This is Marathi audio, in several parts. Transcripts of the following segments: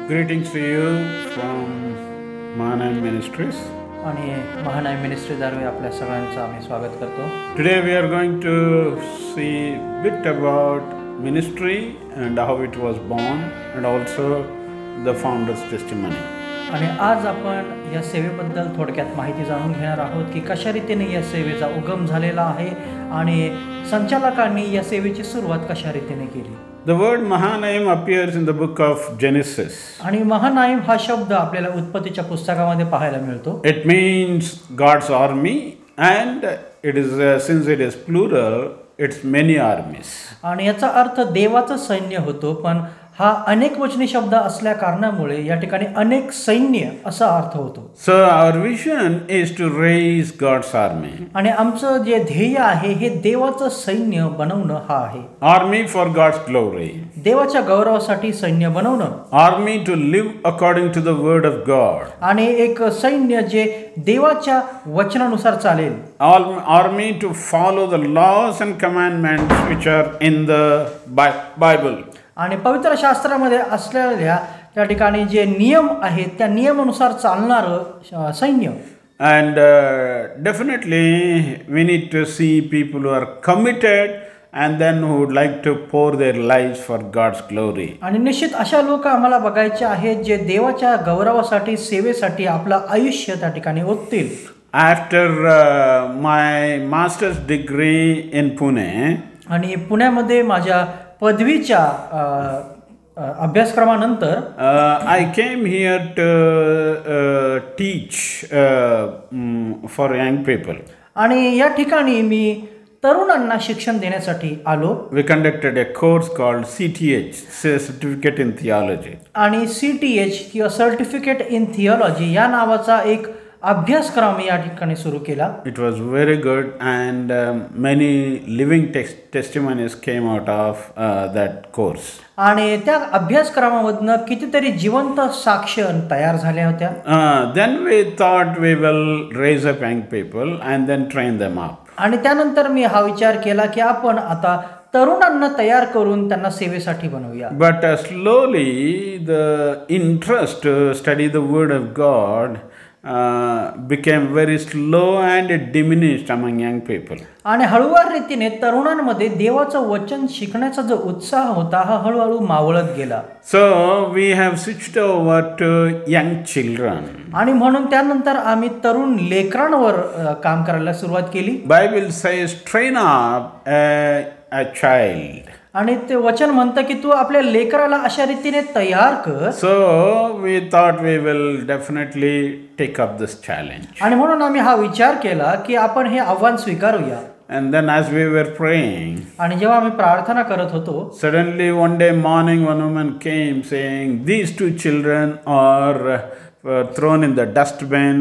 Greetings to you from Mahanayam Ministries. आणि महानाय मिनिस्ट्रीद्वारे आपल्या सगळ्यांचं आम्ही स्वागत करतो. Today we are going to see a bit about ministry and how it was born and also the founder's testimony. आणि आज आपण या सेवेबद्दल थोडक्यात माहिती जाणून घेणार आहोत की कशा रीतीने या सेवेचा उगम झालेला आहे आणि संचालकांनी या सेवेची सुरुवात कशा रीतीने केली. The word Mahanayam appears in the book of Genesis. आणि महानायम हा शब्द आपल्याला उत्पत्तीच्या पुस्तकामध्ये पाहायला मिळतो. It means God's army and it is since it is plural, it's many armies. आणि याचा अर्थ देवाचं सैन्य होतो, पण हा अनेक वचनी शब्द असल्या कारणामुळे या ठिकाणी अनेक सैन्य असा अर्थ होतो. So our vision is to raise God's army. आणि आमचं जे ध्येय आहे हे देवाचं सैन्य बनवणं हा आहे. Army for God's glory. देवाच्या गौरवासाठी सैन्य बनवणं. Army to live according to the word of God. आणि एक सैन्य जे देवाच्या वचनानुसार चालेल. Army to follow the laws and commandments which are in the Bible. आणि पवित्र शास्त्रामध्ये असलेल्या त्या ठिकाणी जे नियम आहेत त्या नियमानुसार चालणारं सैन्य. And definitely we need to see people who are committed and then who would like to pour their lives for God's glory. आणि निश्चित अशा लोक आम्हाला बघायचे आहेत जे देवाच्या गौरवासाठी सेवेसाठी आपलं आयुष्य त्या ठिकाणी ओततील. After my master's degree in Pune, आणि पुण्यामध्ये माझ्या पदवीच्या अभ्यासक्रमानंतर I came here to teach for young people. आणि या ठिकाणी मी तरुणांना शिक्षण देण्यासाठी आलो. We conducted a course called CTH, Certificate in Theology. आणि CTH किंवा सर्टिफिकेट इन थिओलॉजी या नावाचा एक अभ्यासक्रम या ठिकाणी सुरू केला. It was very good and many living testimonies came out of that course. आणि त्या अभ्यासक्रमामधनं कितीतरी जिवंत साक्ष तयार झाल्या होत्या. Then we thought we will raise up young people and then train them up. आणि त्यानंतर मी हा विचार केला की आपण आता तरुणांना तयार करून त्यांना सेवेसाठी बनवूया. But slowly the interest to study the word of God became very slow and it diminished among young people. आणि हळूवार रीतीने तरुणांमध्ये देवाचं वचन शिकण्याचा जो उत्साह होता हा हळूहळू मावळत गेला. So we have switched over to young children. आणि म्हणून त्यानंतर आम्ही तरुण लेकरांवर काम करायला सुरुवात केली. Bible says train up a child. आणि ते वचन म्हणतं की तू आपल्या लेकराला अशा रीतीने तयार कर. So we thought we will definitely take up this challenge. आणि म्हणून आम्ही हा विचार केला की आपण हे आव्हान स्वीकारूया. And then as we were praying, आणि जेव्हा आम्ही प्रार्थना करत होतो, suddenly one day morning one woman came saying, these two children are thrown in the dustbin,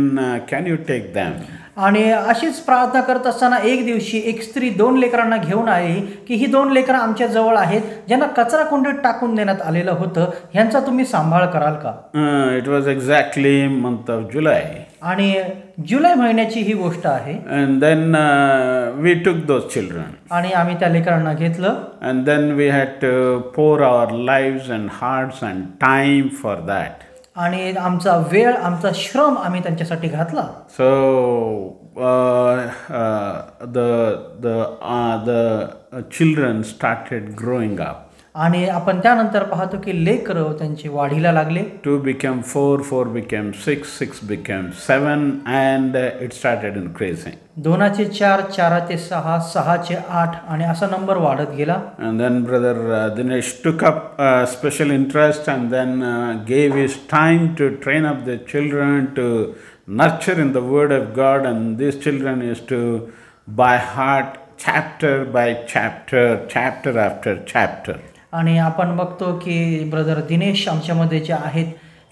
can you take them? आणि अशीच प्रार्थना करत असताना एक दिवशी एक स्त्री 2 लेकरांना घेऊन आली की ही 2 लेकरं आमच्या जवळ आहेत ज्यांना कचरा कुंडीत टाकून देण्यात आलेलं होतं, ह्यांचा तुम्ही सांभाळ कराल का? It was exactly month of July. आणि जुलै महिन्याची ही गोष्ट आहे. And then we took those children. आणि आम्ही त्या लेकरांना घेतलं. And then we had to pour our lives and hearts and time for that. आणि आमचा वेळ आमचा श्रम आम्ही त्यांच्यासाठी घातला. So the children started growing up. आणि आपण त्यानंतर पाहतो की लेकरं त्यांची वाढीला लागले. 2 became 4, 4 became 6, 6 became 7 and it started increasing. 2चे 4, 4चे 6, 6चे 8 आणि असा नंबर वाढत गेला. And then brother Dinesh took up special interest and then gave his time to train up the children to nurture in the word of God, and these children used to by heart chapter by chapter, chapter after chapter. आणि आपण बघतो की ब्रदर दिनेश आमच्यामध्ये जे आहेत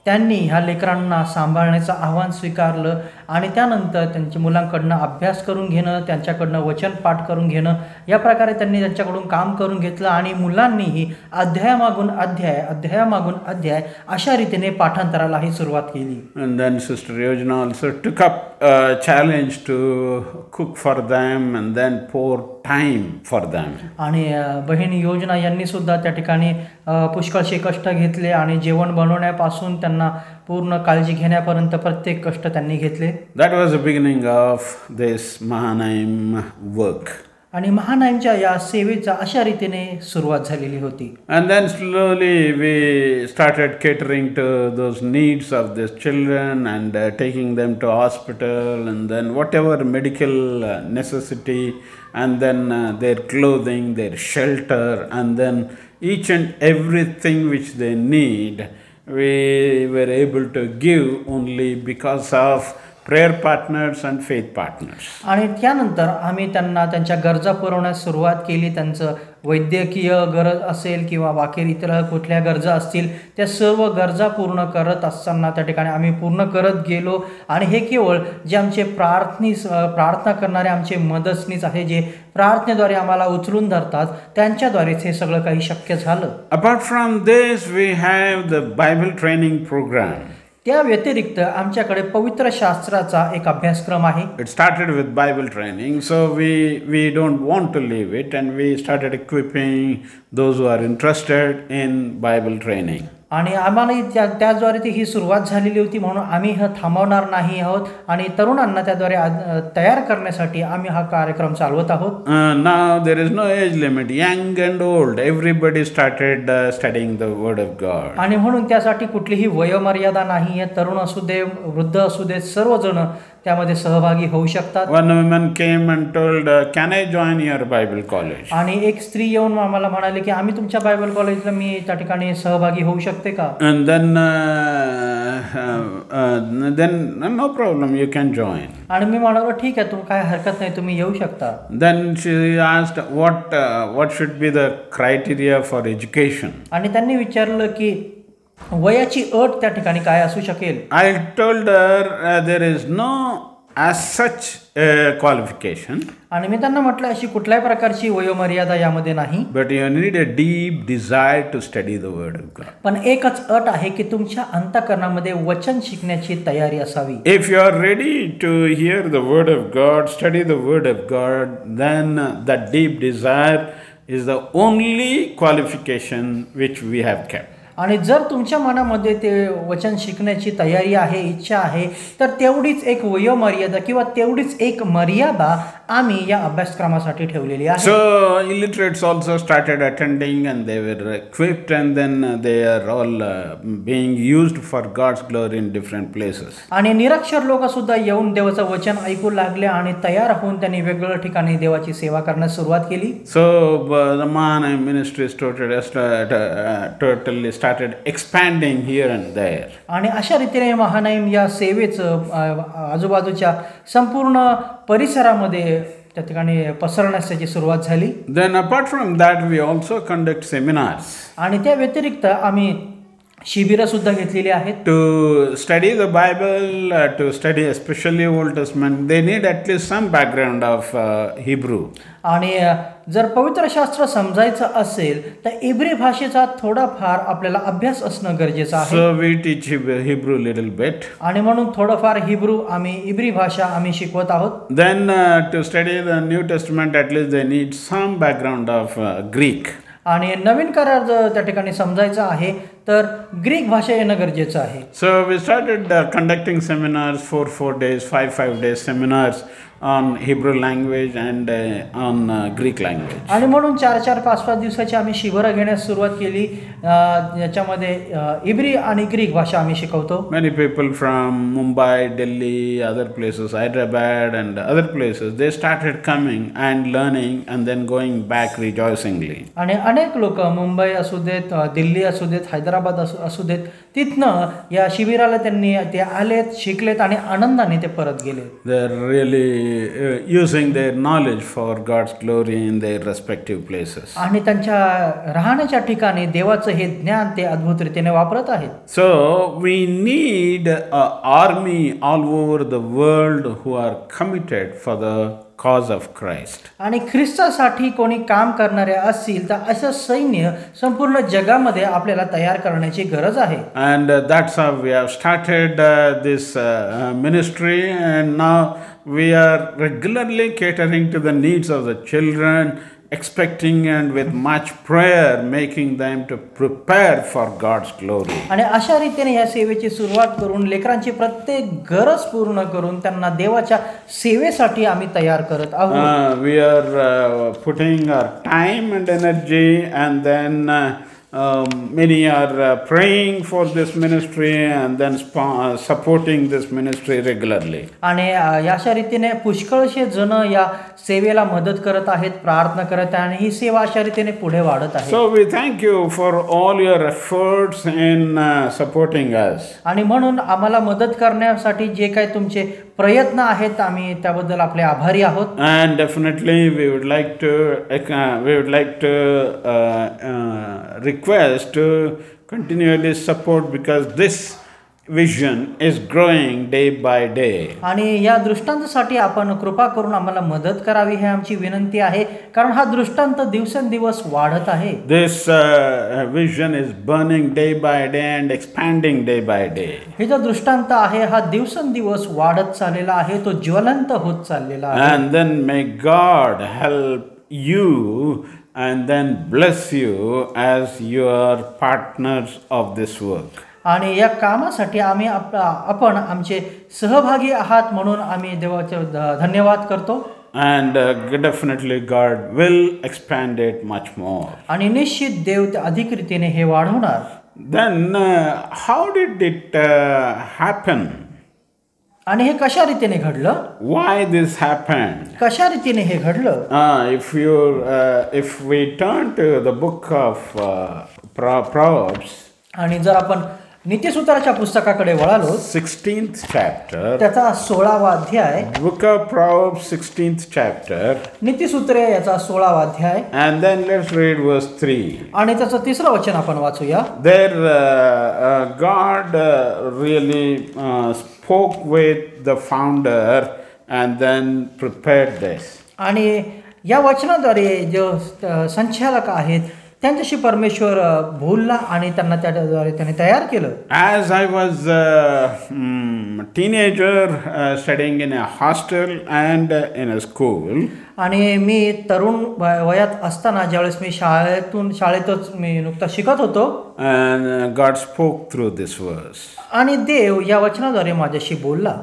त्यांनी ह्या लेकरांना सांभाळण्याचं आव्हान स्वीकारलं आणि त्यानंतर त्यांच्या मुलांकडनं अभ्यास करून घेणं, त्यांच्याकडनं वचन पाठ करून घेणं, या प्रकारे त्यांनी त्यांच्याकडून काम करून घेतलं आणि मुलांनीही अध्यायामागून अध्याय अशा रीतीने पाठांतरालाही सुरुवात केली. And then Sister Yojana also took up a challenge to cook for them and then pour time for them. आणि बहीण योजना यांनी सुद्धा त्या ठिकाणी पुष्कळसे कष्ट घेतले आणि जेवण बनवण्यापासून त्यांना पूर्ण काळजी घेण्यापर्यंत प्रत्येक कष्ट त्यांनी घेतले. That was the beginning of this Mahanaim work. आणि महानायमच्या या सेवेचा अशा रीतीने सुरुवात झालेली होती. And then slowly we started catering to those needs of these children and taking them to hospital and then whatever medical necessity and then their clothing, their shelter and then each and everything which they need we were able to give only because of prayer partners and faith partners. आणि त्यानंतर आम्ही त्यांना त्यांच्या गरजा पुरवण्यास सुरुवात केली. त्यांचं वैद्यकीय गरज असेल किंवा बाकी इतर कुठल्या गरजा असतील त्या सर्व गरजा पूर्ण करत असताना त्या ठिकाणी आम्ही पूर्ण करत गेलो. आणि हे केवळ जे आमचे प्रार्थना करणारे आमचे मदतनीस आहे जे प्रार्थनेद्वारे आम्हाला उचलून धरतात त्यांच्याद्वारेच हे सगळं काही शक्य झालं. Apart from this we have the Bible training program. त्या व्यतिरिक्त आमच्याकडे पवित्र शास्त्राचा एक अभ्यासक्रम आहे. It started with Bible training, so we don't want to leave it and we started equipping those who are interested in Bible training. आणि आम्हाला त्याद्वारे ती ही सुरुवात झालेली होती म्हणून आम्ही हे थांबवणार नाही आहोत आणि तरुणांना त्याद्वारे तयार करण्यासाठी आम्ही हा कार्यक्रम चालवत आहोत. Now there is no age limit, young and old, everybody started studying the word of God. आणि म्हणून त्यासाठी कुठलीही वयोमर्यादा नाही आहे. तरुण असू दे, वृद्ध असू दे, सर्वजण त्यामध्ये सहभागी होऊ शकतात. One woman came and told, can I join your Bible college? आणि एक स्त्री येऊन आम्हाला म्हणाले की आम्ही तुमच्या बायबल कॉलेजला मी त्या ठिकाणी सहभागी होऊ शकते का? And then no problem, you can join. आणि मी म्हणालो ठीक आहे, काय हरकत नाही, तुम्ही येऊ शकता. Then she asked what should be the criteria for education. आणि त्यांनी विचारलं की वयाची अट त्या ठिकाणी काय असू शकेल. I told her there is no as such qualification. आणि मी त्यांना म्हटलं अशी कुठल्याही प्रकारची वयोमर्यादा यामध्ये नाही. But you need a deep desire to study the word of God. पण एकच अट आहे की तुमच्या अंतःकरणामध्ये वचन शिकण्याची तयारी असावी. If you are ready to hear the word of God, study the word of God, then that deep desire is the only qualification which we have kept. आणि जर तुमच्या मनामध्ये ते वचन शिकण्याची तयारी आहे, इच्छा आहे, तर तेवढीच एक वयोमर्यादा किंवा तेवढीच एक मर्यादा आम्ही या अभ्यासक्रमासाठी ठेवलेली आहे. So illiterates also started attending and they were equipped and then they are all being used for God's glory in different places. आणि निरक्षर लोक सुद्धा येऊन देवाचं वचन ऐकू लागले आणि तयार होऊन त्यांनी वेगवेगळ्या ठिकाणी देवाची सेवा करण्यास सुरुवात केली. So the Mahanaim ministries totally started expanding here and there. आणि अशा रीतीने महानाईम या सेवेचं आजूबाजूच्या संपूर्ण परिसरामध्ये त्या ठिकाणी पसरण्यास त्याची सुरुवात झाली. Then apart from that we also conduct seminars. आणि त्या व्यतिरिक्त आम्ही शिबिरं सुद्धा घेतलेली आहेत. To study the Bible, to study especially Old Testament, they need at least some background of Hebrew. आणि जर पवित्र शास्त्र समजायचं असेल तर इब्री भाषेचा थोडाफार आपल्याला अभ्यास असणं गरजेचं आहे. So we teach Hebrew little bit. आणि म्हणून थोडंफार इब्री भाषा आम्ही शिकवत आहोत. Then to study the New Testament, at least they need some background of Greek. आणि नवीन करार जर त्या ठिकाणी समजायचं आहे तर ग्रीक भाषा येणं गरजेचं आहे. So we started conducting seminars, 4 days, 5 days seminars on Hebrew language and on Greek language. आणि म्हणून 4 5 दिवसाची आम्ही शिबिरं घेण्यास सुरुवात केली. याच्यामध्ये इब्री आणि ग्रीक भाषा आम्ही शिकवतो. Many people from Mumbai, Delhi, other places, Hyderabad and other places, they started coming and learning and then going back rejoicingly. आणि अनेक लोक मुंबई असू देत, दिल्ली असू देत, हैदराबाद असू देत, तिथनं या शिबिराला त्यांनी ते आलेत, शिकलेत आणि आनंदाने ते परत गेले. They are really using their knowledge for God's glory in their respective places. आणि त्यांच्या राहण्याच्या ठिकाणी देवाचं हे ज्ञान ते अद्भुत रीतीने वापरत आहेत. So we need an army all over the world who are committed for the cause of Christ. आणि ख्रिस्तासाठी कोणी काम करणारे असतील तर असं सैन्य संपूर्ण जगामध्ये आपल्याला तयार करण्याची गरज आहे. And that's how we have started this ministry, and now we are regularly catering to the needs of the children, expecting and with much prayer making them to prepare for God's glory. आणि अशा रीतीने या सेवेची सुरुवात करून लेकरांची प्रत्येक गरज पूर्ण करून त्यांना देवाच्या सेवेसाठी आम्ही तयार करत आहोत. We are putting our time and energy, and then many are praying for this ministry and then supporting this ministry regularly. आणि अशा रीतीने पुष्कळशे जण या सेवेला मदत करत आहेत, प्रार्थना करत आहेत आणि ही सेवा अशा रीतीने पुढे वाढत आहे. So we thank you for all your efforts in supporting us. आणि म्हणून आम्हाला मदत करण्यासाठी जे काही तुमचे प्रयत्न आहेत आम्ही त्याबद्दल आपले आभारी आहोत. And definitely we would like to request to continually support, because this vision is growing day by day. आणि या दृष्टांतासाठी आपण कृपा करून आम्हाला मदत करावी ही आमची विनंती आहे, कारण हा दृष्टांत दिवसेंदिवस वाढत आहे. This vision is burning day by day and expanding day by day. हे जो दृष्टांत आहे हा दिवसेंदिवस वाढत चाललेला आहे, तो ज्वलंत होत चाललेला आहे. And then may God help you and then bless you as your partners of this work. आणि या कामासाठी आम्ही आपण आमचे सहभागी आहात म्हणून आम्ही देवाचे धन्यवाद करतो. And definitely God will expand it much more. आणि निश्चित देव ते अधिक रीतीने हे वाढवणार. Then how did it happen? आणि हे कशा रीतीने घडलं? Why this happened? कशा रीतीने हे घडलं? If we turn to the book of Proverbs, आणि जर आपण नीतिसूत्राच्या पुस्तकाकडे वळालो 16th chapter, त्याचा 16वा अध्याय, book of Proverbs 16th chapter, नीतिसूत्रे याचा 16वा अध्याय, and then let's read verse 3. आणि त्याचं 3रं वचन आपण वाचूया. There God really spoke with the founder and then prepared this. आणि या वचनाद्वारे जो संचालक आहेत त्यांच्याशी परमेश्वर बोलला आणि त्यांना त्याद्वारे त्याने तयार केलं. As I was a teenager studying in a hostel and in a school, आणि मी तरुण वयात असताना ज्यावेळेस मी शाळेतच मी नुकता शिकत होतो, and God spoke through this verse. आणि देव या वचनाद्वारे माझ्याशी बोलला.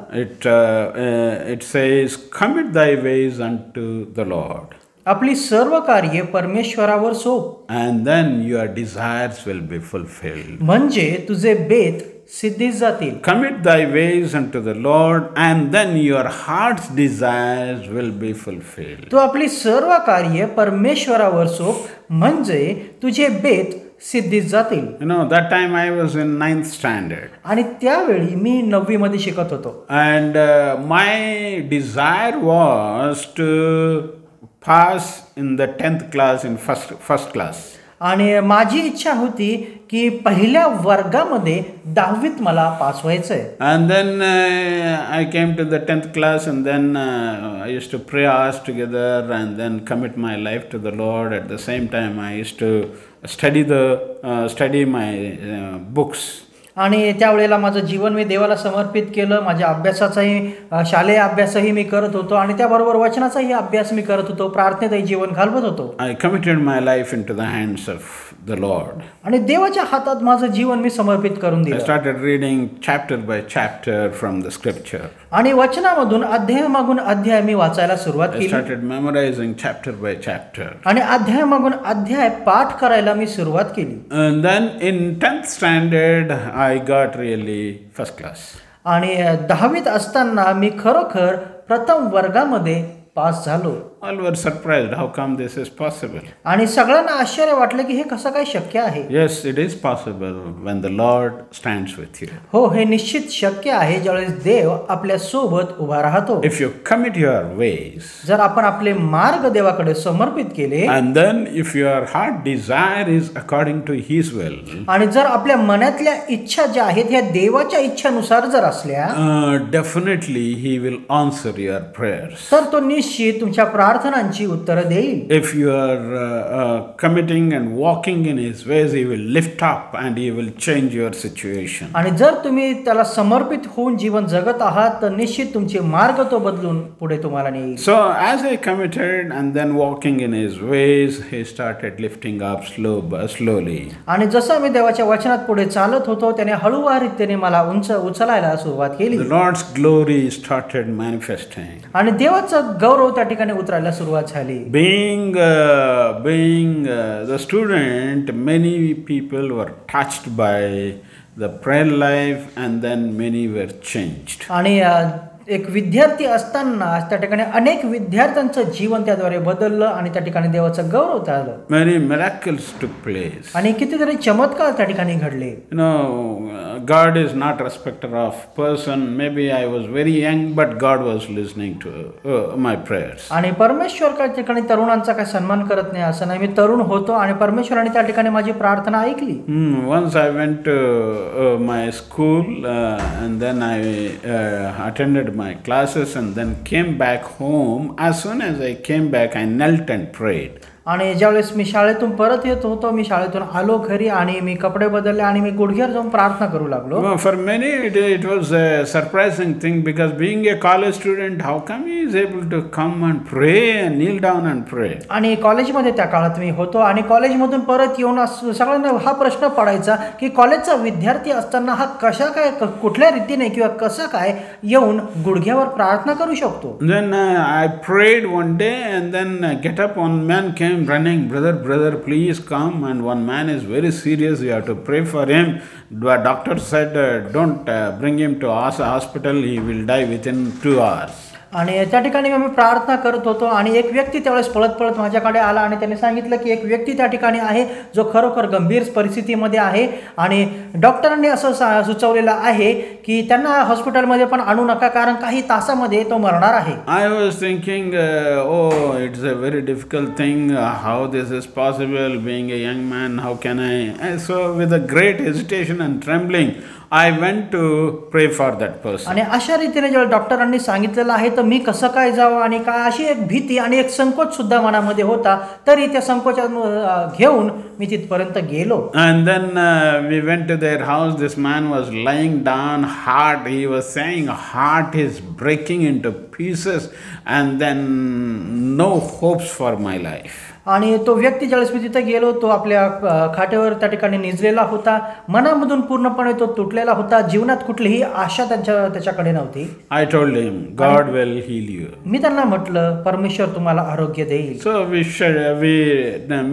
It says, commit thy ways unto the Lord. आपली सर्व कार्ये परमेश्वरावर soap, and then your desires will be fulfilled. म्हणजे तुझे बेत सिद्धीस जातील. Commit thy ways unto the Lord, and then your heart's desires will be fulfilled. तू आपली सर्व कार्ये परमेश्वरावर सोप, म्हणजे तुझे बेत सिद्धीस जातील. That time I was in 9th standard. आणि त्यावेळी मी 9वी मध्ये शिकत होतो. And my desire was to pass in the 10th class in first class. आणि माझी इच्छा होती की पहिल्या वर्गामध्ये 10वीत मला पास व्हायचंय. And then I came to the 10th class, and then I used to pray hours together and then commit my life to the Lord. At the same time I used to study my books. आणि त्यावेळेला माझं जीवन मी देवाला समर्पित केलं. माझ्या अभ्यासाचाही शालेय अभ्यासही मी करत होतो आणि त्याबरोबर वचनाचाही अभ्यास मी करत होतो. प्रार्थनेतही जीवन घालवत होतो. I committed my life into the hands of the Lord. आणि देवाच्या हातात माझं जीवन मी समर्पित करून I दिलं. started reading chapter by chapter from the scripture. आणि वचनामधून अध्यायामागून अध्याय मी वाचायला सुरुवात I केली. started memorizing chapter by chapter. आणि अध्यायामागून अध्याय पाठ करायला मी सुरुवात केली. And then in 10th standard I got really first class. आणि 10वीत असताना मी खरोखर प्रथम वर्गामध्ये पास झालो. All were surprised. How come this is possible? आणि सगळ्यांना आश्चर्य वाटलं की हे कसं काय शक्य आहे. Yes, it is possible when the Lord stands with you. हो, हे निश्चित शक्य आहे ज्यावेळेस देव आपल्या सोबत उभा राहतो. If you commit your ways, जर आपण आपले मार्ग देवाकडे समर्पित केले and then if your heart desire is according to His will, आणि जर आपल्या मनातल्या इच्छा ज्या आहेत ह्या देवाच्या इच्छानुसार जर असल्या definitely He will answer your prayers. तर तो निश्चित तुमच्या प्रार्थनांची उत्तरं देईल. If you are committing and walking in His ways, He will lift up and He will change your situation. आणि जर तुम्ही त्याला समर्पित होऊन जीवन जगत आहात तर निश्चित तुमचे मार्ग तो बदलून पुढे तुम्हाला नेईल. So as I committed and then walking in His ways, He started lifting up slowly. आणि जसं मी देवाच्या वचनात पुढे चालत होतो त्याने हळूवारीतेने मला उचलायला सुरुवात केली. The Lord's glory started manifesting. आणि देवाचा गौरव त्या ठिकाणी उतरायला सुरुवात झाली. Being the student, many people were touched by the prayer life and then many were changed. आणि एक विद्यार्थी असताना त्या ठिकाणी अनेक विद्यार्थ्यांचं जीवन त्याद्वारे बदललं आणि त्या ठिकाणी देवाचं गौरव झालं. Many miracles took place. आणि कितीतरी चमत्कार त्या ठिकाणी घडले. You know, God is not respecter of person. Maybe I was very young, but God was listening to my prayers. आणि परमेश्वर त्या ठिकाणी तरुणांचा काही सन्मान करत नाही असं नाही. मी तरुण होतो आणि परमेश्वराने त्या ठिकाणी माझी प्रार्थना ऐकली. Once I went to my school and then I attended my classes and then came back home. As soon as I came back, I knelt and prayed. आणि ज्यावेळेस मी शाळेतून परत येत होतो मी शाळेतून आलो घरी आणि मी कपडे बदलले आणि मी गुडघ्यावर जाऊन प्रार्थना करू लागलो. For many it was a surprising thing because being a college student, how come he is able to come and pray and kneel down and pray? आणि कॉलेजमध्ये त्या काळात मी होतो आणि कॉलेजमधून परत येऊन सगळ्यांना हा प्रश्न पडायचा की कॉलेजचा विद्यार्थी असताना हा कशा काय कुठल्या रीतीने किंवा कसं काय येऊन गुडघ्यावर प्रार्थना करू शकतो. Then I prayed one day and then get up, one man came running, brother please come, and one man is very serious, you have to pray for him. The doctor said don't bring him to hospital, he will die within 2 hours. आणि त्या ठिकाणी मी प्रार्थना करत होतो आणि एक व्यक्ती त्यावेळेस पळत माझ्याकडे आला आणि त्याने सांगितलं की एक व्यक्ती त्या ठिकाणी आहे जो खरोखर गंभीर परिस्थितीमध्ये आहे आणि डॉक्टरांनी असं सुचवलेलं आहे की त्यांना हॉस्पिटलमध्ये पण आणू नका कारण काही तासामध्ये तो मरणार आहे. I was thinking oh it's a very difficult thing, how this is possible, being a young man, how can I? And so with a great hesitation and trembling I went to pray for that person. आणि अशा रीतीने जेव्हा डॉक्टरांनी सांगितलेलं आहे तर मी कसं काय जावं आणि काय अशी एक भीती आणि एक संकोच सुद्धा मनामध्ये होता तरी त्या संकोचात घेऊन मी तिथपर्यंत गेलो. And then we went to their house. This man was lying down, heart, he was saying heart is breaking into pieces and then no hopes for my life. आणि तो व्यक्ती ज्यावेळेस मी तिथे गेलो तो आपल्या खाटेवर त्या ठिकाणी निजलेला होता. मनामधून पूर्णपणे तो तुटलेला होता. जीवनात कुठलीही आशा त्याच्याकडे नव्हती. I told him God will heal you. मी त्यांना म्हटलं परमेश्वर तुम्हाला आरोग्य देईल. So we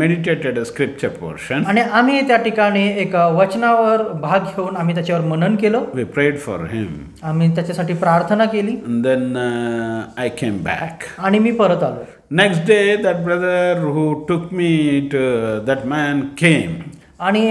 meditated a scripture portion. आणि आम्ही त्या ठिकाणी एक वचनावर भाग घेऊन आम्ही त्याच्यावर मनन केलं. We prayed for him. आम्ही त्याच्यासाठी प्रार्थना केली. And then I came back. आणि मी परत आलो. Next day that brother who took me to that man came. आणि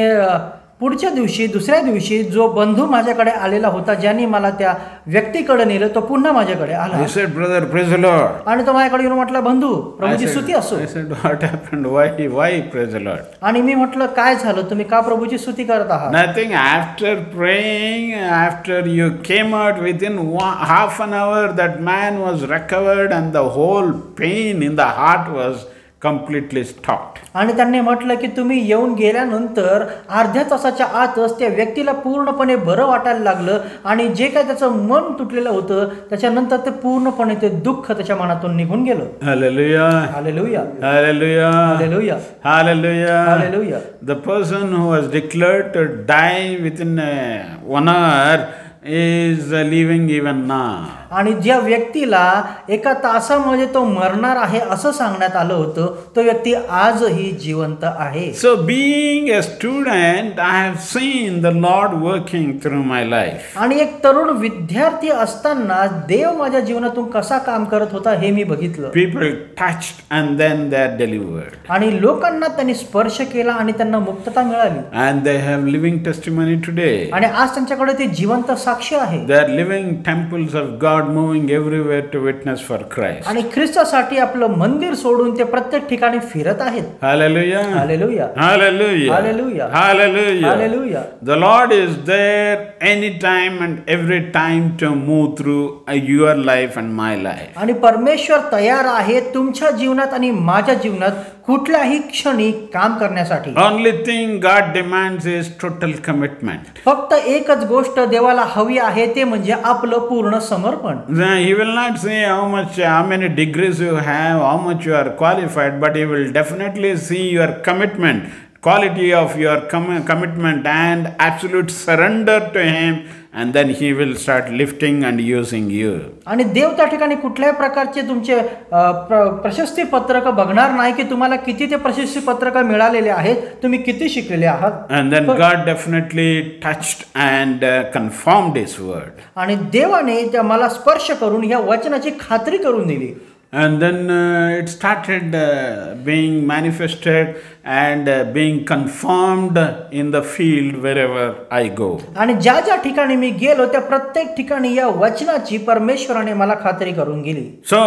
पुढच्या दिवशी दुसऱ्या दिवशी जो बंधू माझ्याकडे आलेला होता ज्यांनी मला त्या व्यक्तीकडे नेलं तो पुन्हा माझ्याकडे आला. He said, brother, praise the Lord. आणि तो माझ्याकडे येऊन म्हटलं बंधू प्रभूची स्तुती असो. I said, what happened? Why praise the Lord? आणि मी म्हटलं काय झालं तुम्ही का प्रभूची स्तुती करत आहात? Nothing. After praying, after you came out within half an hour, that man was recovered and the whole pain in the heart was completely stopped. आणि त्यांनी म्हटलं की तुम्ही येऊन गेल्यानंतर अर्ध्या तासाच्या आतच त्या व्यक्तीला पूर्णपणे बरं वाटायला लागलं आणि जे काय त्याचं मन तुटलेलं होतं त्याच्यानंतर ते पूर्णपणे ते दुःख त्याच्या मनातून निघून गेलं. Hallelujah. Hallelujah. Hallelujah. Hallelujah. Hallelujah. Hallelujah. The person who was declared to die within 1 hour is living even now. आणि ज्या व्यक्तीला एका तासामध्ये तो मरणार आहे असं सांगण्यात आलं होतं, तो व्यक्ती आजही जिवंत आहे. So being a student, I have seen the Lord working through my life. आणि एक तरुण विद्यार्थी असताना देव माझ्या जीवनातून कसा काम करत होता हे मी बघितलं. People touched and then they are delivered. आणि लोकांना त्यांनी स्पर्श केला आणि त्यांना मुक्तता मिळाली. And they have living testimony today. आणि आज त्यांच्याकडे ते जिवंत साक्ष आहे. They are living temples of God, moving everywhere to witness for Christ. आणि ख्रिस्तासाठी आपलं मंदिर सोडून ते प्रत्येक ठिकाणी फिरत आहेत. Hallelujah. Hallelujah. Hallelujah. Hallelujah. Hallelujah. Hallelujah. The Lord is there anytime and every time to move through your life and my life. आणि परमेश्वर तयार आहे तुमच्या जीवनात आणि माझ्या जीवनात कुठल्याही क्षणी काम करण्यासाठी. Only thing God demands is total commitment. फक्त एकच गोष्ट देवाला हवी आहे, ते म्हणजे आपलं पूर्ण समर्पण. He will not say how many degrees you have, how much you are qualified, but he will definitely see your commitment, quality of your commitment and absolute surrender to him, and then he will start lifting and using you. आणि देव त्या ठिकाणी कुठल्याही प्रकारचे तुमचे प्रशस्ती पत्रक बघणार नाही की तुम्हाला किती ते प्रशस्ती पत्रक मिळालेले आहेत, तुम्ही किती शिकलेले आहात. And then God definitely touched and confirmed his word. आणि देवाने त्या मला स्पर्श करून ह्या वचनाची खात्री करून दिली. And then it started being manifested and being confirmed in the field wherever I go. आणि ज्या ज्या ठिकाणी मी गेलो त्या प्रत्येक ठिकाणी या वचनाची परमेश्वराने मला खात्री करून गेली. So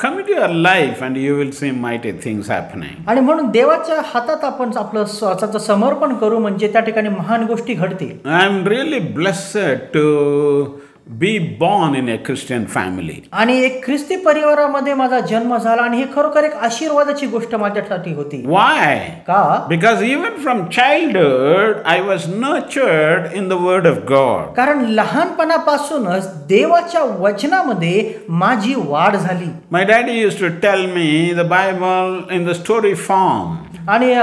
commit your life and you will see mighty things happening. आणि म्हणून देवाच्या हातात आपण आपलं स्वतःचं समर्पण करू म्हणजे त्या ठिकाणी महान गोष्टी घडतील. I am really blessed to be born in a Christian family. आणि एक ख्रिस्ती परिवारामध्ये माझा जन्म झाला आणि हे खरोखर एक आशीर्वादाची गोष्ट माझ्यासाठी होती. Why? का? Because even from childhood I was nurtured in the word of God. कारण लहानपणापासूनच देवाच्या वचनामध्ये माझी वाढ झाली. My daddy used to tell me the Bible in the story form. आणि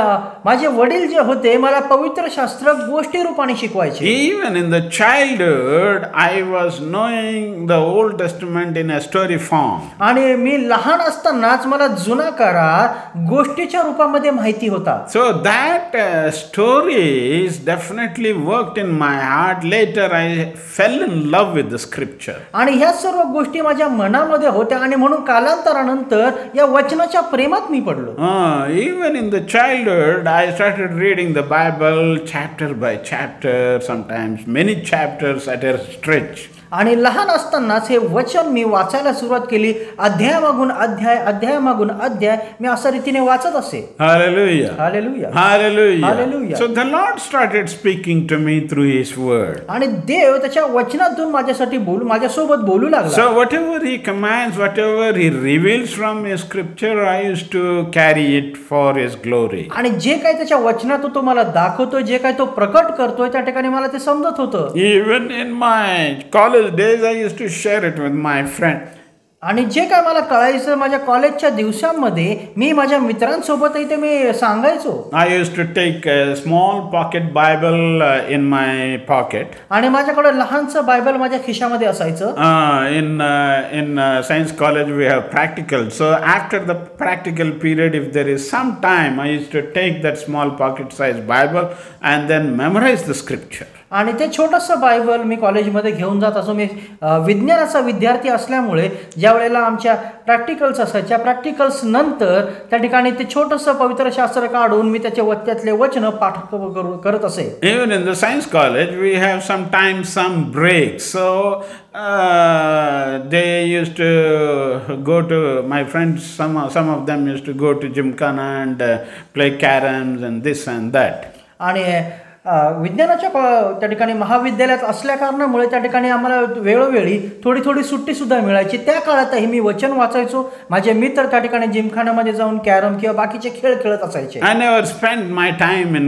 माझे वडील जे होते मला पवित्र शास्त्र गोष्टी रूपाने शिकवायचे. Even in the childhood I was knowing the Old Testament in a story form. आणि मी लहान असतानाच मला जुना करार गोष्टीच्या रूपामध्ये माहिती होता. So that stories definitely worked in my heart. Later I fell in love with the scripture. आणि ह्या सर्व गोष्टी माझ्या मनामध्ये होत्या आणि म्हणून कालांतरानंतर या वचनाच्या प्रेमात मी पडलो. Even in the childhood I started reading the Bible chapter by chapter, sometimes many chapters at a stretch. आणि लहान असतानाच हे वचन मी वाचायला सुरुवात केली. अध्यायामागून अध्याय, अध्यायामागून अध्याय मी अशा रीतीने वाचत असे. Hallelujah. Hallelujah. Hallelujah. Hallelujah. So the Lord started speaking to me through his word. आणि देव त्याच्या वचनातून माझ्यासाठी माझ्यासोबत बोलू लागला. So whatever he commands, whatever he reveals from his scripture, I used to carry it for his glory. आणि जे काही त्याच्या वचनातून तो मला दाखवतोय, जे काही तो प्रकट करतोय, त्या ठिकाणी मला ते समजत होतं. Even in my college days I used to share it with my friends. आणि जे काय मला कळायचं माझ्या कॉलेजच्या दिवसांमध्ये मी माझ्या मित्रांसोबतही ते मी सांगायचो. I used to take a small pocket Bible in my pocket. आणि माझ्याकडे लहानसं बायबल माझ्या खिशामध्ये असायचं. In science college we have practical. So after the practical period, if there is some time, I used to take that small pocket size Bible and then memorize the scripture. आणि ते छोटंसं बायबल मी कॉलेजमध्ये घेऊन जात असो. मी विज्ञानाचा विद्यार्थी असल्यामुळे ज्या वेळेला आमच्या प्रॅक्टिकल्स असायच्या, प्रॅक्टिकल्स नंतर त्या ठिकाणी ते छोटंसं पवित्र शास्त्र काढून मी त्यातले वचन पाठ करत असे. Even in the science college we have sometimes some breaks. So they used to go to, my friends, some of them used to go to Gymkhana and play caroms and this and that. आणि विज्ञानाच्या त्या ठिकाणी महाविद्यालयात असल्या कारणामुळे त्या ठिकाणी आम्हाला वेळोवेळी थोडी थोडी सुट्टी सुद्धा मिळायची. त्या काळातही मी वचन वाचायचो. माझे मित्र त्या ठिकाणी जिमखान्यामध्ये जाऊन कॅरम किंवा बाकीचे खेळ खेळत असायचे. I never spent my time in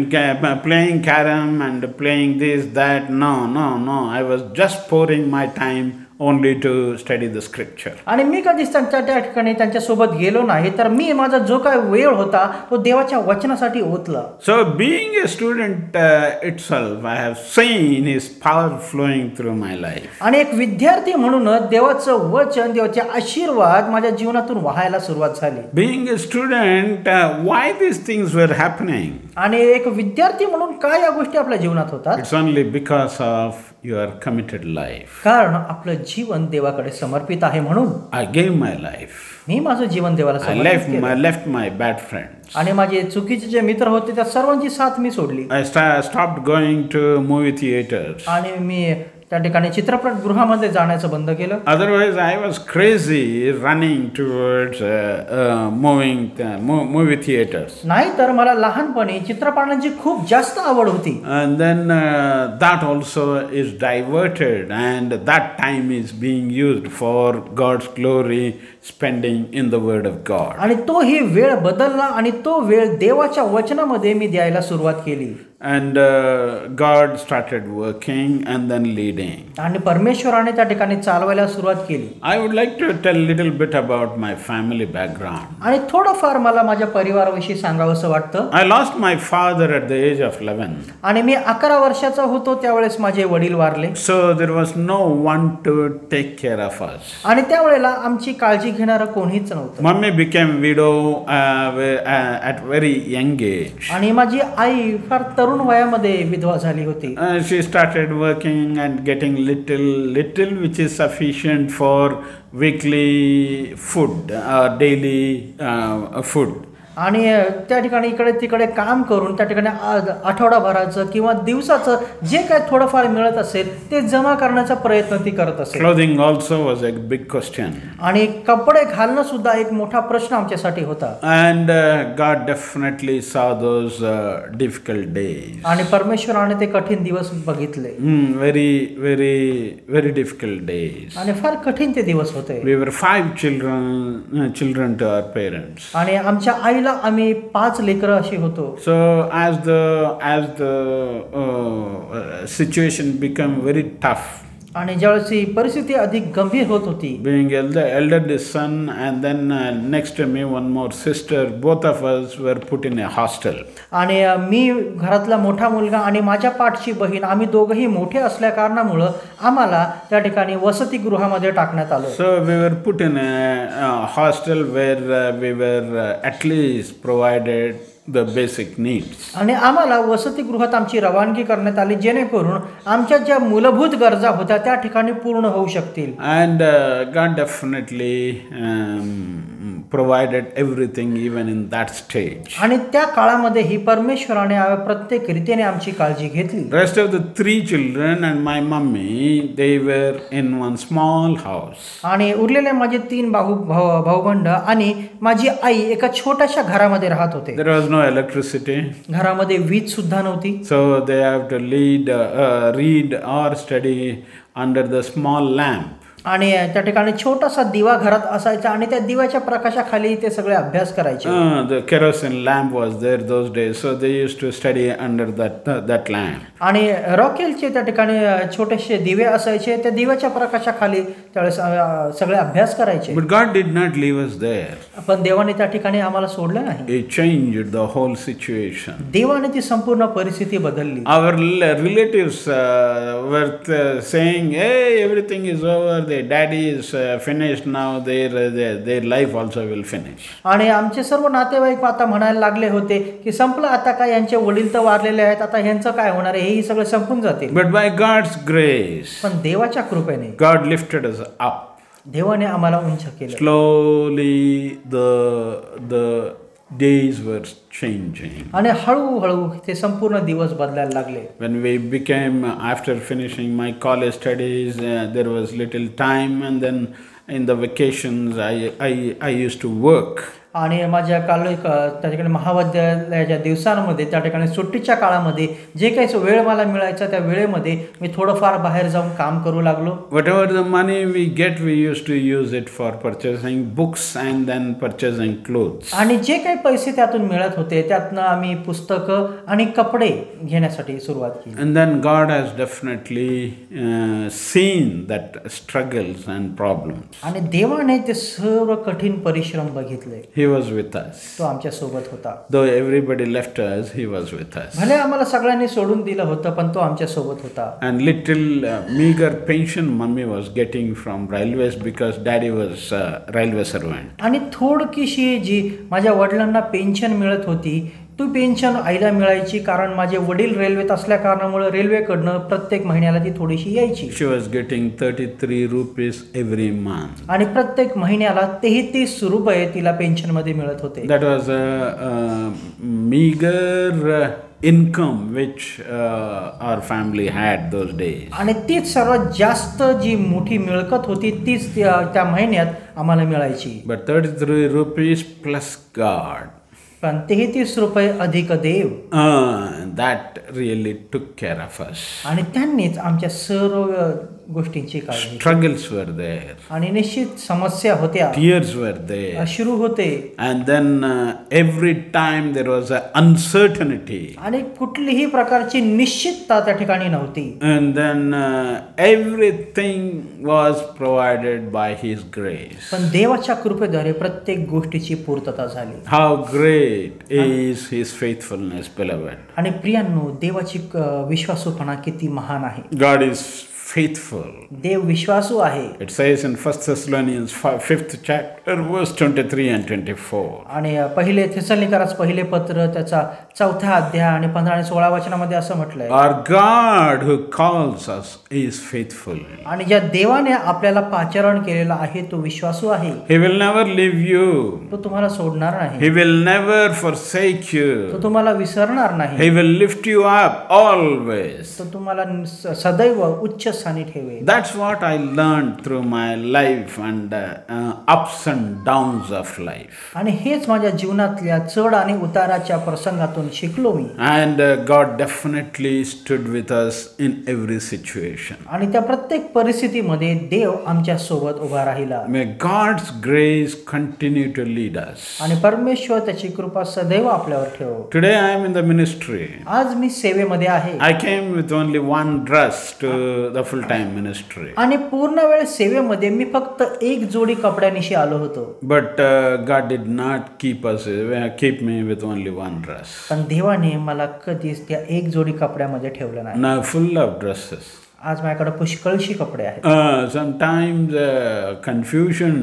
playing carom and playing this, that. No. I was just pouring my time only to study the scripture. आणि मी कधीच त्या ठिकाणी त्यांच्यासोबत गेलो नाही, तर मी माझा जो काय वेळ होता तो देवाच्या वचनासाठी ओतला. So being a student itself, I have seen His power flowing through my life. आणि एक विद्यार्थी म्हणूनच देवाचं वचन, देवाचे आशीर्वाद माझ्या जीवनातून वाहायला सुरुवात झाली. Being a student, why these things were happening? आणि एक विद्यार्थी म्हणून काय या गोष्टी आपल्या जीवनात होतात? It's only because of your committed life. कारण आपलं जीवन देवाकडे समर्पित आहे म्हणून. I gave my life. मी माझं जीवन देवाला I समर्पित केलं. left my bad friends. आणि माझे चुकीचे जे मित्र होते त्या सर्वांची साथ मी सोडली. I stopped going to movie theaters. आणि मी त्या ठिकाणी चित्रपटगृहामध्ये जाण्याचं बंद केलं. Otherwise, I was crazy running towards movie theaters. नाहीतर मला लहानपणी चित्रपटांची खूप जास्त आवड होती. And then that also is diverted, and that time is being used for God's glory, spending in the Word of God. आणि तो ही वेळ बदलला आणि तो वेळ देवाच्या वचनामध्ये मी द्यायला सुरुवात केली. And God started working and then leading. आणि परमेश्वराने त्या ठिकाणी चालवायला सुरुवात केली. I would like to tell a little bit about my family background. आणि थोडंफार मला माझ्या परिवाराविषयी सांगावंसं वाटतं. I lost my father at the age of 11. आणि मी 11 वर्षाचा होतो त्यावेळेस माझे वडील वारले. So there was no one to take care of us. आणि त्यावेळेला आमची काळजी घेणारं कोणीच नव्हतं. Mummy became widow at very young age. आणि माझी आई फार तरुण वयामध्ये विधवा झाली होती. She started working and getting little which is sufficient for weekly food, daily food. आणि त्या ठिकाणी इकडे तिकडे काम करून त्या ठिकाणी आठवडाभराचं किंवा दिवसाचं जे काय थोडंफार मिळत असेल ते जमा करण्याचा प्रयत्न ती करत असेल. Clothing also was a big question. आणि कपडे घालणं सुद्धा एक मोठा प्रश्न आमच्यासाठी होता. And God definitely saw those difficult days. आणि परमेश्वराने ते कठीण दिवस बघितले. Very difficult days. आणि फार कठीण ते दिवस होते. We were 5 children to our parents. आणि आमच्या आईला आम्ही 5 लेकरं अशी होतो. So as the situation became very tough. आणि ज्यावेळेस ही परिस्थिती अधिक गंभीर होत होती. Being the eldest son and then next to me one more sister, both of us were put in a hostel. आणि मी घरातला मोठा मुलगा आणि माझ्या पाठची बहीण आम्ही दोघंही मोठे असल्या कारणामुळं आम्हाला त्या ठिकाणी वसतिगृहामध्ये टाकण्यात आलं. So we were put in a hostel where we were at least provided the basic needs. आणि आम्हाला वसतिगृहात आमची रवानगी करण्यात आली जेणेकरून आमच्या ज्या मूलभूत गरजा होत्या त्या ठिकाणी पूर्ण होऊ शकतील. And God definitely provided everything even in that stage. आणि त्या काळामध्ये ही परमेश्वराने प्रत्येक रीतीने आमची काळजी घेतली. Rest of the 3 children and my mummy, they were in one small house. आणि उरलेले माझे 3 भाऊबंड आणि माझी आई एका छोट्याशा घरामध्ये राहत होते. There was no electricity. घरामध्ये वीज सुद्धा नव्हती. So they have to read or study under the small lamp. आणि त्या ठिकाणी छोटासा दिवा घरात असायचा आणि त्या दिव्याच्या प्रकाशाखाली ते सगळे अभ्यास करायचे. The kerosene lamp was there those days, so they used to study under that lamp. आणि रॉकेलचे त्या ठिकाणी छोटेसे दिवे असायचे, त्या दिव्याच्या प्रकाशाखाली त्यावेळेस सगळे अभ्यास करायचे. But God did not leave us there. पण देवाने त्या ठिकाणी आम्हाला सोडलं नाही. He changed the whole situation. देवाने ती संपूर्ण परिस्थिती बदलली. Our relatives were saying, "Hey, everything is over. Their daddy is finished now. Their life also will finish." आणि आमचे सर्व नातेवाईक आता म्हणायला लागले होते की संपलं आता काय, यांचे वडील तर वारलेले आहेत, आता ह्यांचं काय होणार आहे, हे सगळं संपून जातील. But by God's grace, पण देवाच्या कृपेने God lifted us up. देवाने आम्हाला उंच केलं. Slowly the days were changing. आणि हळूहळू ते संपूर्ण दिवस बदलायला लागले. When we became, after finishing my college studies, there was little time, and then in the vacations I used to work. आणि माझ्या त्या ठिकाणी महाविद्यालयाच्या दिवसांमध्ये त्या ठिकाणी सुट्टीच्या काळामध्ये जे काही वेळ मला मिळायचा त्या वेळेमध्ये मी थोडंफार बाहेर जाऊन काम करू लागलो. Whatever the money we get, we used to use it for purchasing books and then purchasing clothes. आणि जे काही पैसे त्यातून मिळत होते त्यातनं आम्ही पुस्तकं आणि कपडे घेण्यासाठी सुरुवात केली. And then God has definitely seen that struggles and problems. आणि देवाने ते सर्व कठीण परिश्रम बघितले. He was with us. तो आमच्या सोबत होता. Though everybody left us, he was with us. भले आम्हाला सगळ्यांनी सोडून दिलं होतं पण तो आमच्या सोबत होता. And little meager pension mommy was getting from railways because daddy was a railway servant. आणि थोडकीशी जी माझ्या वडिलांना पेन्शन मिळत होती ती पेन्शन आईला मिळायची कारण माझे वडील रेल्वेत असल्या कारणामुळे रेल्वेकडनं प्रत्येक महिन्याला ती थोडीशी यायची. She was getting 33 rupees every month. आणि प्रत्येक महिन्याला 33 रुपये तिला पेन्शनमध्ये मिळत होते. That was a meager income which our family had those days. आणि तीच सर्वात जास्त जी मोठी मिळकत होती तीच त्या महिन्यात आम्हाला मिळायची. But 33 rupees plus God. पण 33 रुपये अधिक देव. That really took care of us. आणि त्यांनीच आमच्या सर्व गोष्टींची काळजी. Struggles were there. आणि निश्चित समस्या होत्या. Tears were there. अश्रू होते. And then every time there was an uncertainty. आणि कुठलीही प्रकारची निश्चितता त्या ठिकाणी नव्हती. And then everything was provided by His grace. पण देवाच्या कृपेद्वारे प्रत्येक गोष्टीची पूर्तता झाली. How great is His faithfulness, beloved. आणि प्रियांनो देवाची विश्वासूपणा किती महान आहे. God is faithful. देव विश्वासू आहे. It says in 1 Thessalonians 5th chapter verse 23 and 24. आणि पहिले थेसलोनिकरास पहिले पत्र त्याचा 4था अध्याय आणि 15 आणि 16 वचनामध्ये असं म्हटलंय. Our God who calls us is faithful. आणि ज्या देवाने आपल्याला पाचारण केलेला आहे तो विश्वासू आहे. He will never leave you. तो तुम्हाला सोडणार नाही. He will never forsake you. तो तुम्हाला विसरणार नाही. He will lift you up always. तो तुम्हाला सदैव उच्च स्थानी ठेवेल. That's what I learned through my life and ups and downs of life. आणि हेच माझ्या जीवनातल्या चढ आणि उताराच्या प्रसंगातून शिकलो मी. And God definitely stood with us in every situation. आणि त्या प्रत्येक परिस्थितीमध्ये देव आमच्या सोबत उभा राहिला. May God's grace continue to lead us. आणि परमेश्वर त्याची कृपा सदैव आपल्यावर ठेवो. Today I am in the ministry. आज मी सेवेमध्ये आहे. I came with only one dress to the full-time ministry. आणि पूर्ण वेळ सेवेमध्ये मी फक्त एक जोडी कपड्यानिशी आलो होतो. But God did not keep me with only one dress. पण देवाने मला कधीच त्या एक जोडी कपड्यामध्ये ठेवलं नाही. Now full of dresses. आज माझ्याकडे पुष्कळशी कपडे आहेत. Sometimes confusion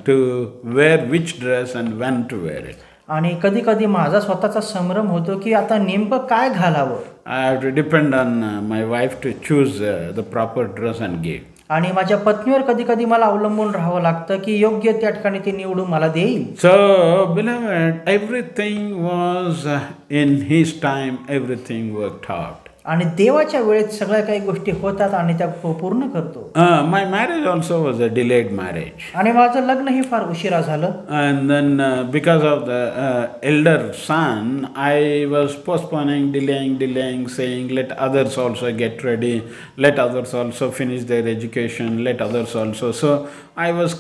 to wear which dress and when to wear it. आणि कधी कधी माझा स्वतःचा संभ्रम होतो की आता नेमकं काय घालावं. I have to depend on my wife to choose the proper dress and give. आणि माझ्या पत्नीवर कधी कधी मला अवलंबून राहावं लागतं की योग्य त्या ठिकाणी ती निवडून मला देईल. So, beloved, everything was in His time, everything worked out. आणि देवाच्या वेळेत सगळ्या काही गोष्टी होतात आणि त्या पूर्ण करतो. My marriage also was a delayed marriage. आणि माझं लग्नही फार उशिरा झालं. And then because of the elder son, I was postponing, delaying, saying, let others also get ready, let others also finish their education, let others also. So I was,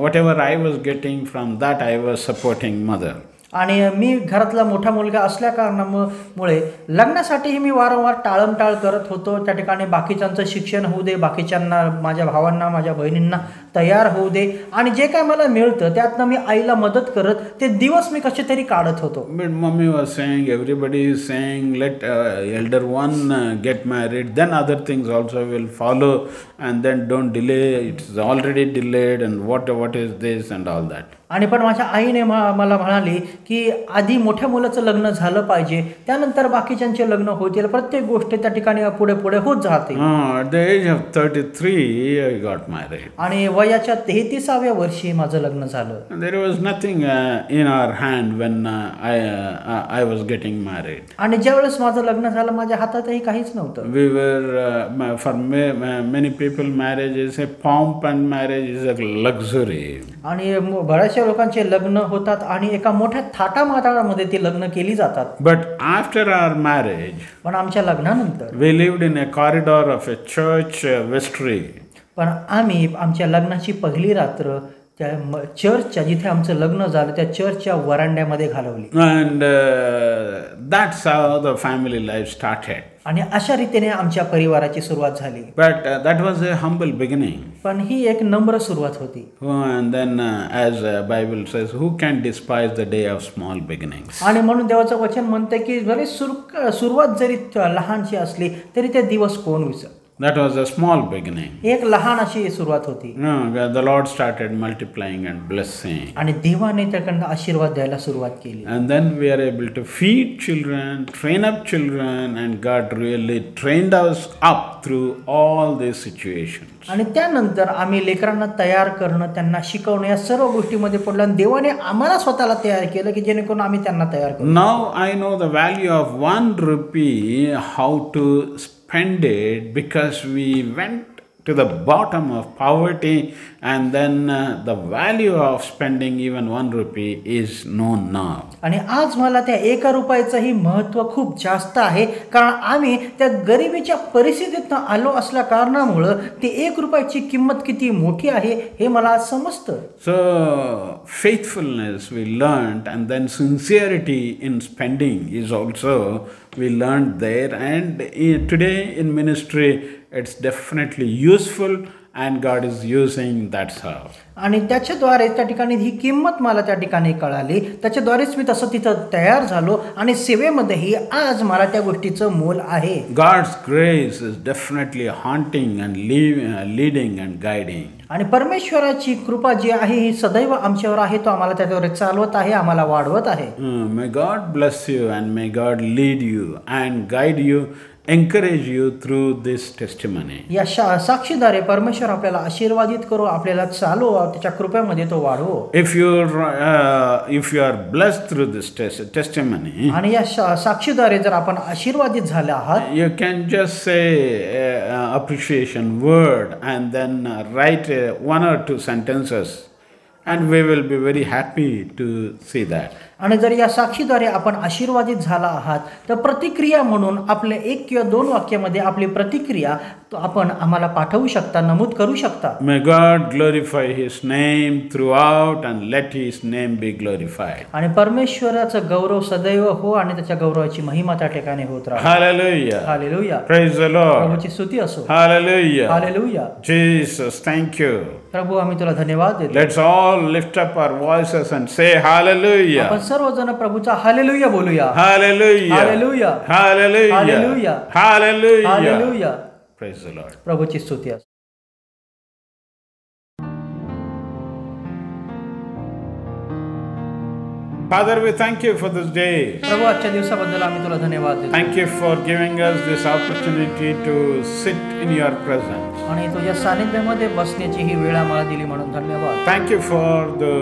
whatever I was getting from that, I was supporting mother. आणि मी घरातला मोठा मुलगा असल्या कारणामुळे लग्नासाठीही मी वारंवार टाळमटाळ करत होतो. त्या ठिकाणी बाकीच्यांचं शिक्षण होऊ दे, बाकीच्यांना माझ्या भावांना माझ्या बहिणींना तयार होऊ दे आणि जे काय मला मिळतं त्यातनं मी आईला मदत करत ते दिवस मी कसे तरी काढत होतो. But mommy was saying, everybody is saying, let elder one get married, then other things also will follow, and then don't delay, it's already delayed, and what is this and all that. आणि पण माझ्या आईने मला म्हणाली की आधी मोठ्या मुलाचं लग्न झालं पाहिजे, त्यानंतर बाकीच्यांचे लग्न होतील. प्रत्येक गोष्ट त्या ठिकाणी पुढे पुढे होत जाते. At the age of 33, I got married. आणि वयाच्या 33व्या वर्षी माझं लग्न झालं. And there was nothing in our hand when I was getting married. आणि ज्यावेळेस माझं लग्न झालं माझ्या हातातही काहीच नव्हतं. We were, for many people, marriage is a pomp and marriage is a luxury. आणि बऱ्याचशा लोकांचे लग्न होतात आणि एका मोठ्या थाटामाटामध्ये ती लग्न केली जातात. But after our marriage, पण आमच्या लग्नानंतर we lived in a corridor of a church vestry. पण आम्ही आमच्या लग्नाची पहिली रात्र त्या चर्चच्या, जिथे आमचं लग्न झालं त्या चर्चच्या वरांड्यामध्ये घालवली. And that's how the family life started. आणि अशा रीतीने आमच्या परिवाराची सुरुवात झाली. But that was a humble beginning. पण ही एक नम्र सुरुवात होती. And then as Bible says, who can despise the day of small beginnings? आणि म्हणून देवाचं वचन म्हणते की जरी सुरुवात जरी लहानशी असली तरी ते दिवस कोण विसर. That was a small beginning. एक लहान अशी सुरुवात होती. The Lord started multiplying and blessing. आणि देवाने त्याकडनं आशीर्वाद द्यायला सुरुवात केली. And then we are able to feed children, train up children, and God really trained us up through all these situations. आणि त्यानंतर आम्ही लेकरांना तयार करणं, त्यांना शिकवणं या सर्व गोष्टीमध्ये पडलं आणि देवाने आम्हाला स्वतःला तयार केलं की जेणेकरून आम्ही त्यांना तयार करू. Now I know the value of 1 rupee, how to spend it, because we went to the bottom of poverty, and then the value of spending even 1 rupee is known now. आणि आज मला त्या 1 रुपयाचंही महत्त्व खूप जास्त आहे, कारण आम्ही त्या गरिबीच्या परिस्थितीतनं आलो असल्या कारणामुळं ती 1 रुपयाची किंमत किती मोठी आहे हे मला आज समजतं. So faithfulness we learned, and then sincerity in spending is also we learned there, and today in ministry it's definitely useful, and God is using that stuff. आणि त्याच्याद्वारे त्या ठिकाणी ही किंमत मला त्या ठिकाणी कळाली, त्याच्याद्वारेच मी तसं तिथं तयार झालो आणि सेवेमध्येही आज मला त्या गोष्टीचं मोल आहे. God's grace is definitely haunting and leading and guiding. आणि परमेश्वराची कृपा जी आहे ही सदैव आमच्यावर आहे, तो आम्हाला त्याच्यावर चालवत आहे, आम्हाला वाढवत आहे. May God bless you, and may God lead you and guide you, encourage you through this testimony. या साक्षीद्वारे परमेश्वर आपल्याला आशीर्वादित करो, आपल्याला चालवो, त्याच्या कृपेमध्ये तो वाढवो. If you are blessed through this testimony, आणि या साक्षीद्वारे जर आपण आशीर्वादित झाले आहात, you can just say appreciation word and then write 1 or 2 sentences, and we will be very happy to see that. आणि जर या साक्षीद्वारे आपण आशीर्वादित झाला आहात तर प्रतिक्रिया म्हणून आपले 1 किंवा 2 वाक्यामध्ये आपली प्रतिक्रिया आपण आम्हाला पाठवू शकता, नमूद करू शकता. May God glorify His name throughout, and let His name be glorified. आणि परमेश्वराचं गौरव सदैव हो आणि त्याच्या गौरवाची महिमा त्या ठिकाणी होत राहो. Hallelujah. Hallelujah. Praise the Lord. प्रभूची स्तुती असो. Hallelujah. Hallelujah. Jesus, thank you. प्रभू आम्ही तुला धन्यवाद देतो. Let's all lift up our voices and say hallelujah. आपण सर्वजण प्रभूचा हालेलुया बोलूया. Hallelujah. Hallelujah. Hallelujah. Hallelujah. Hallelujah. Hallelujah. Praise the Lord. प्रभूची स्तुती असो. Father, we thank you for this day. प्रभू आजच्या दिवसाबद्दल आम्ही तुला धन्यवाद देतो. Thank you for giving us this opportunity to sit in your presence. आणि तुझ्या सानिध्यामध्ये बसण्याची ही वेळ आम्हाला दिली म्हणून धन्यवाद. Thank you for the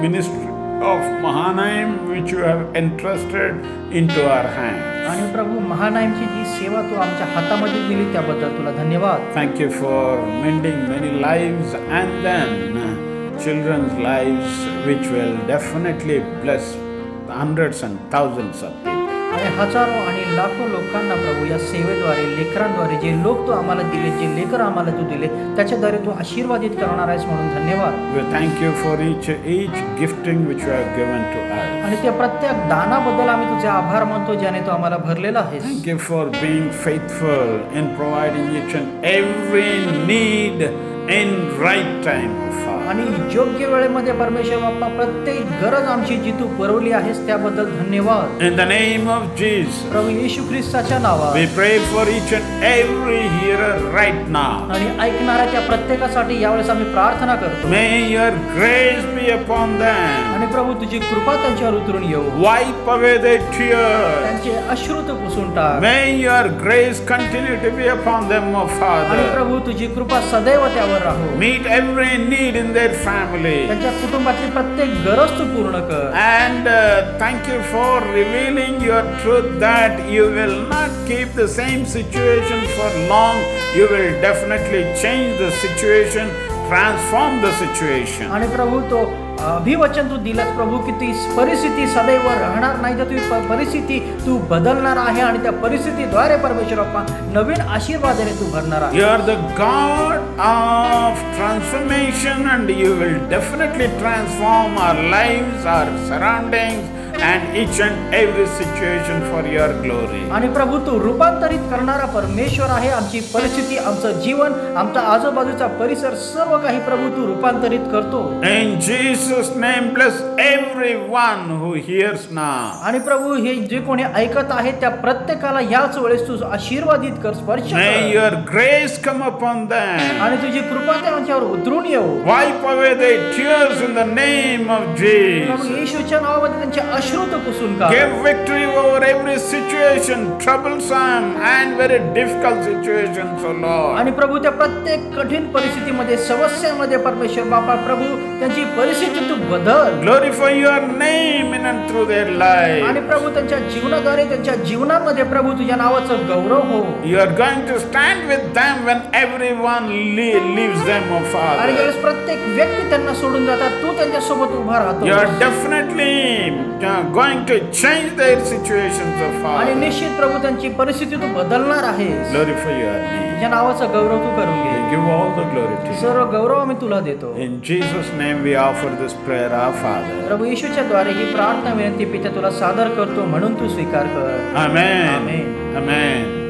ministry of Mahanaim which you have entrusted into our hands. आणि प्रभू महानायमची जी सेवा तू आमच्या हातामध्ये दिली त्याबद्दल तुला धन्यवाद. Thank you for mending many lives, and then children's lives which will definitely bless hundreds and thousands of people. आणि हजारो आणि लाखो लोकांना प्रभू या सेवेद्वारे, लेकरांद्वारे जे लोक तू आम्हाला दिले, जे लेकर आम्हाला तू दिले त्याच्याद्वारे तू आशीर्वादित करणार आहेस म्हणून धन्यवाद. We thank you for each gifting which you have given to us. आणि त्या प्रत्येक दानाबद्दल आम्ही तुझे आभार मानतो ज्याने तू आम्हाला भरलेला आहेस. Thank you for being faithful in providing each and every need in right time, Father. आणि योग्य वेळेमध्ये परमेश्वर बाप्पा प्रत्येक गरज आमची जी तू पुरवली आहेस त्याबद्दल धन्यवाद. In the name of Jesus, प्रभू येशू ख्रिस्ताच्या नावात we pray for each and every hearer right now. आणि ऐकणाऱ्या त्या प्रत्येकासाठी यावेळेस आम्ही प्रार्थना करतो. May your grace be upon them. आणि प्रभू तुझी कृपा त्यांच्यावर उतरून येऊ. Wipe away their tears. त्यांचे अश्रू तू पुसून टाक. May your grace continue to be upon them, O आणि Father. प्रभू तुझी कृपा सदैव त्यावर राहू. Meet every need in their family. त्यांच्या कुटुंबातली प्रत्येक गरज तू पूर्ण कर. And thank you for revealing your truth that you will not keep the same situation for long. You will definitely change the situation, transform the situation. आणि प्रभू तो अभिवचन तू दिलास प्रभू की ती परिस्थिती सदैव राहणार नाही तर ती परिस्थिती तू बदलणार आहे आणि त्या परिस्थितीद्वारे परमेश्वर बाप्पा नवीन आशीर्वादाने तू भरणार आहे. You are the God of transformation and you will definitely transform our lives, our surroundings and each and every situation for your glory. आणि प्रभू तू रूपांतरित करणारा परमेश्वर आहे. आमची परिस्थिती, आमचं जीवन, आमचा आजूबाजूचा परिसर सर्व काही प्रभू तू रूपांतरित करतो. In Jesus' name, bless everyone who hears now. आणि प्रभू हे जे कोणी ऐकत आहे त्या प्रत्येकाला याच वेळेस तू आशीर्वादित कर, स्पर्श May कर. your grace come upon them. आणि तुझी कृपा त्यांच्यावर उतरून येऊ. Wipe away their tears in the name of Prabhu Jesus. येशूच्या नावामध्ये त्यांचे अश्रू तू पुसून काढ. Give victory over every situation, troublesome and very difficult situations, O Lord. आणि प्रभू त्या प्रत्येक कठीण परिस्थितीमध्ये, समस्यामध्ये परमेश्वर बापा प्रभू त्यांची परिस्थिती तू बदल. Glorify your name in and through their life. आणि प्रभू त्यांच्या जीवनाद्वारे त्यांच्या जीवनामध्ये प्रभू तुझ्या नावाचं गौरव हो. You are going to stand with them when everyone leaves them, O आणि Father. ज्यावेळेस प्रत्येक व्यक्ती त्यांना सोडून जातात तू त्यांच्या सोबत उभा राहतो. You are definitely going to change their situations, O आणि Father. निश्चित प्रभू त्यांची परिस्थिती तू बदलणार आहेस. Glorify your name. तुझ्या नावाचं गौरव तू करून We घे. give all the glory to you. सर्व गौरव आम्ही तुला देतो. In Jesus' name we offer this prayer, our Father. प्रभू येशूच्या द्वारे ही प्रार्थना विनंती पित्या तुला सादर करतो म्हणून तू स्वीकार कर. Amen. Amen. Amen.